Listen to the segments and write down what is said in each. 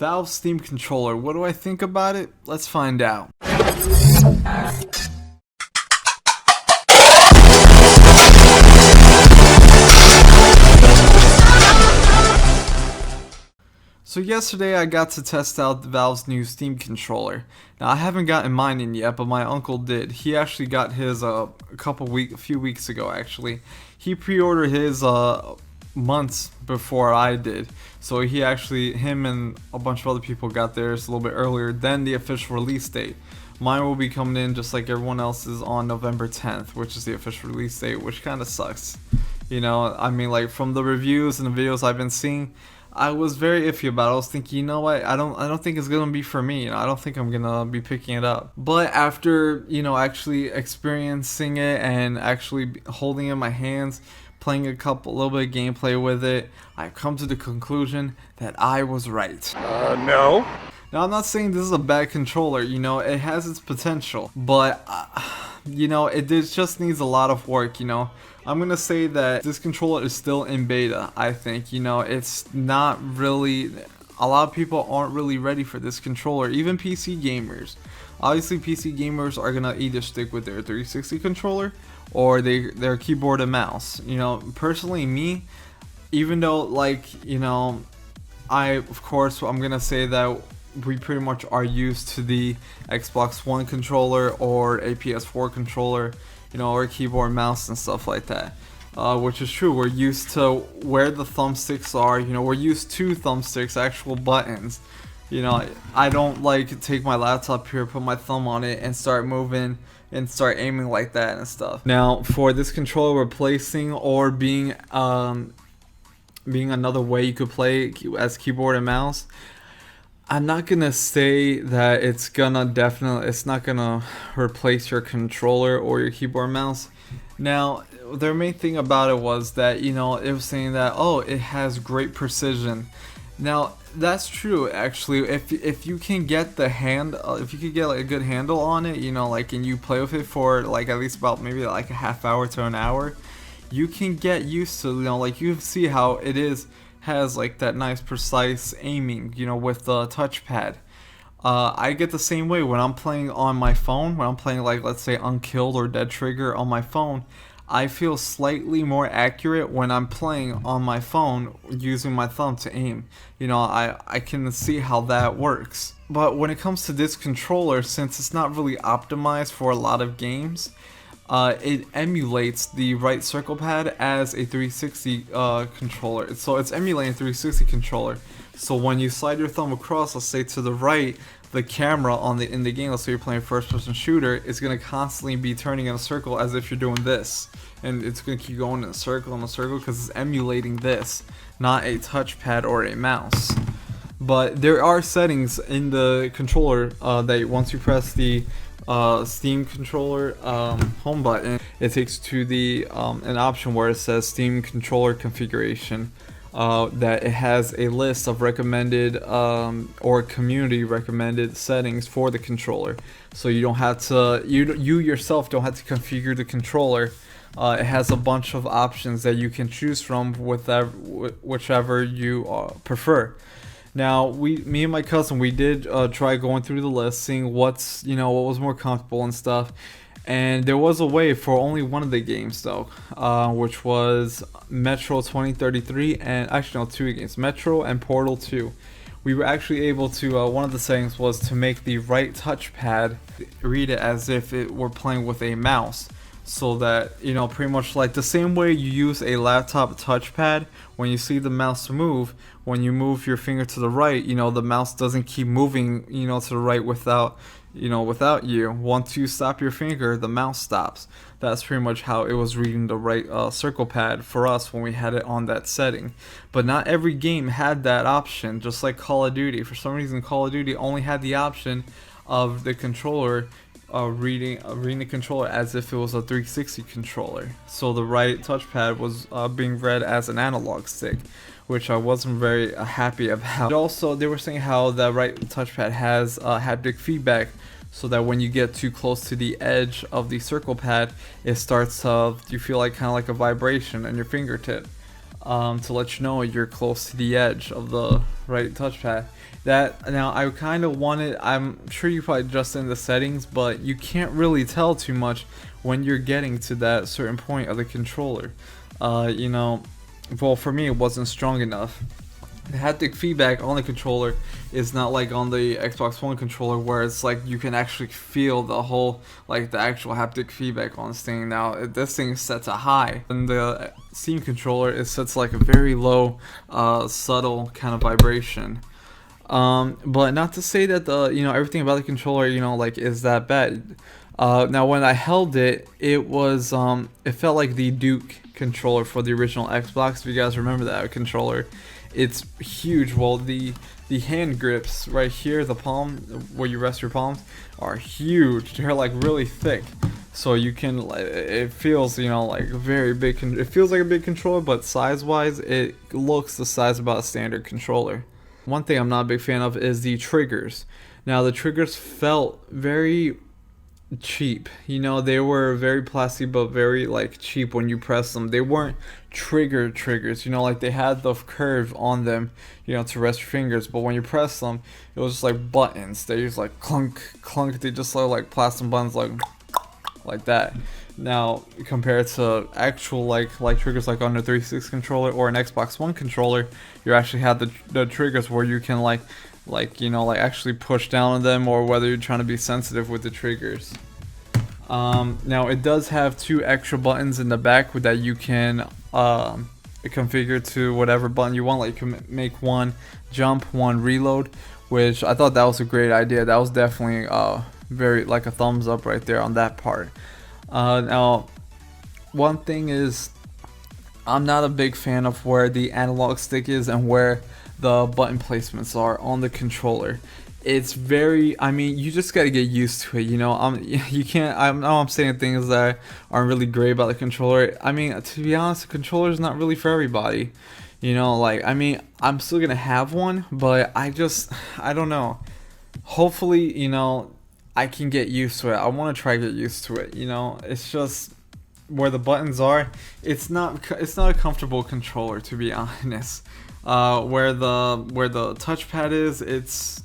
Valve Steam controller, what do I think about it? Let's find out. So yesterday I got to test out Valve's new Steam controller. Now I haven't gotten mine in yet, but my uncle did. He actually got his a few weeks ago actually. He pre-ordered his months before I did. So him and a bunch of other people got theirs a little bit earlier than the official release date. Mine will be coming in just like everyone else's on November 10th, which is the official release date, which kind of sucks. You know, I mean, like from the reviews and the videos I've been seeing, I was very iffy about it. I was thinking, you know what, I don't think it's gonna be for me. You know, I don't think I'm gonna be picking it up. But after, you know, actually experiencing it and actually holding it in my hands, playing a little bit of gameplay with it, I've come to the conclusion that I was right. No. Now, I'm not saying this is a bad controller, you know, it has its potential, but, you know, it just needs a lot of work, you know. I'm gonna say that this controller is still in beta, I think, you know, it's not really, a lot of people aren't really ready for this controller, even PC gamers. Obviously, PC gamers are gonna either stick with their 360 controller or their keyboard and mouse. You know, personally, me, even though, like, you know, of course, I'm gonna say that we pretty much are used to the Xbox One controller or a PS4 controller, you know, or keyboard, mouse, and stuff like that. Which is true. We're used to where the thumbsticks are. You know, we're used to thumbsticks, actual buttons. You know, I don't like take my laptop here, put my thumb on it, and start moving and start aiming like that and stuff. Now, for this controller replacing or being another way you could play as keyboard and mouse, I'm not gonna say that it's not gonna replace your controller or your keyboard and mouse. Now, their main thing about it was that, you know, it was saying that, oh, it has great precision. Now, that's true actually. If you can get if you could get like a good handle on it, you know, like, and you play with it for like at least about maybe like a half hour to an hour, you can get used to, you know, like you see how it has like that nice precise aiming, you know, with the touchpad. I get the same way when I'm playing on my phone. When I'm playing, like, let's say Unkilled or Dead Trigger on my phone, I feel slightly more accurate when I'm playing on my phone using my thumb to aim. You know, I can see how that works. But when it comes to this controller, since it's not really optimized for a lot of games, it emulates the right circle pad as a 360 controller. So it's emulating a 360 controller. So when you slide your thumb across, let's say to the right, the camera in the game, let's say you're playing a first-person shooter, is gonna constantly be turning in a circle as if you're doing this, and it's gonna keep going in a circle because it's emulating this, not a touchpad or a mouse. But there are settings in the controller that once you press the Steam controller home button, it takes to the an option where it says Steam controller configuration. That it has a list of recommended or community recommended settings for the controller, so you don't have to you yourself don't have to configure the controller. It has a bunch of options that you can choose from with whichever you prefer. Now, me and my cousin, we did try going through the list, seeing what was more comfortable and stuff. And there was a way for only one of the games though, which was Metro 2033, and actually no, two games, Metro and Portal 2. We were actually able to, one of the settings was to make the right touchpad read it as if it were playing with a mouse. So that, you know, pretty much like the same way you use a laptop touchpad, when you see the mouse move, when you move your finger to the right, you know, the mouse doesn't keep moving, you know, to the right without you. Once you stop your finger, the mouse stops. That's pretty much how it was reading the right circle pad for us when we had it on that setting. But not every game had that option, just like Call of Duty. For some reason, Call of Duty only had the option of the controller reading the controller as if it was a 360 controller. So the right touchpad was being read as an analog stick, which I wasn't very happy about. Also, they were saying how the right touchpad has haptic feedback, so that when you get too close to the edge of the circle pad, it starts to, you feel like kind of like a vibration in your fingertip. to let you know you're close to the edge of the right touchpad. That now I kind of wanted. I'm sure you probably adjust in the settings, but you can't really tell too much when you're getting to that certain point of the controller. You know, well, for me it wasn't strong enough. The haptic feedback on the controller is not like on the Xbox One controller, where it's like you can actually feel the whole, like the actual haptic feedback on this thing. Now this thing is set to high, and the Steam controller is set to like a very low, subtle kind of vibration. But not to say that the, you know, everything about the controller, you know, like is that bad. Now when I held it, it was it felt like the Duke controller for the original Xbox. If you guys remember that controller, it's huge. Well, the hand grips right here, the palm where you rest your palms, are huge. They're like really thick, so you can, it feels, you know, like very big. It feels like a big controller, but size wise it looks the size of about a standard controller. One thing I'm not a big fan of is the triggers. Now the triggers felt very cheap. You know, they were very plastic but very like cheap when you press them. They weren't triggers, you know, like they had the curve on them, you know, to rest your fingers, but when you press them it was just like buttons. They just like clunk clunk. They just look like plastic buttons, like that. Now compared to actual like triggers like on the 360 controller or an Xbox One controller, you actually have the triggers where you can like you know, like actually push down on them, or whether you're trying to be sensitive with the triggers. Now it does have 2 extra buttons in the back that you can configure to whatever button you want. Like you can make one jump, one reload, which I thought that was a great idea. That was definitely very like a thumbs up right there on that part. Now one thing is, I'm not a big fan of where the analog stick is and where the button placements are on the controller. It's very, I mean, you just gotta get used to it, you know. You can't, I know I'm saying things that aren't really great about the controller. I mean, to be honest, the controller is not really for everybody, you know. Like, I mean, I'm still gonna have one, but I don't know. Hopefully, you know, I can get used to it. I want to try to get used to it, you know. It's just where the buttons are, it's not a comfortable controller, to be honest. Where the touchpad is, it's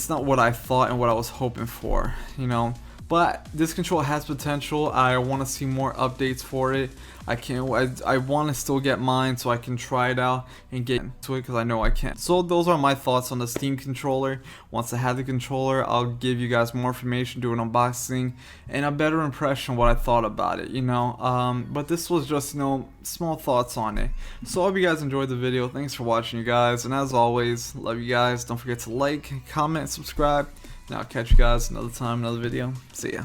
not what I thought and what I was hoping for, you know. But this controller has potential. I want to see more updates for it. I want to still get mine so I can try it out and get into it, because I know I can. So those are my thoughts on the Steam controller. Once I have the controller, I'll give you guys more information, do an unboxing, and a better impression of what I thought about it, you know. But this was just, you know, small thoughts on it. So I hope you guys enjoyed the video. Thanks for watching, you guys, and as always, love you guys. Don't forget to like, comment, subscribe. And I'll catch you guys another time, another video. See ya.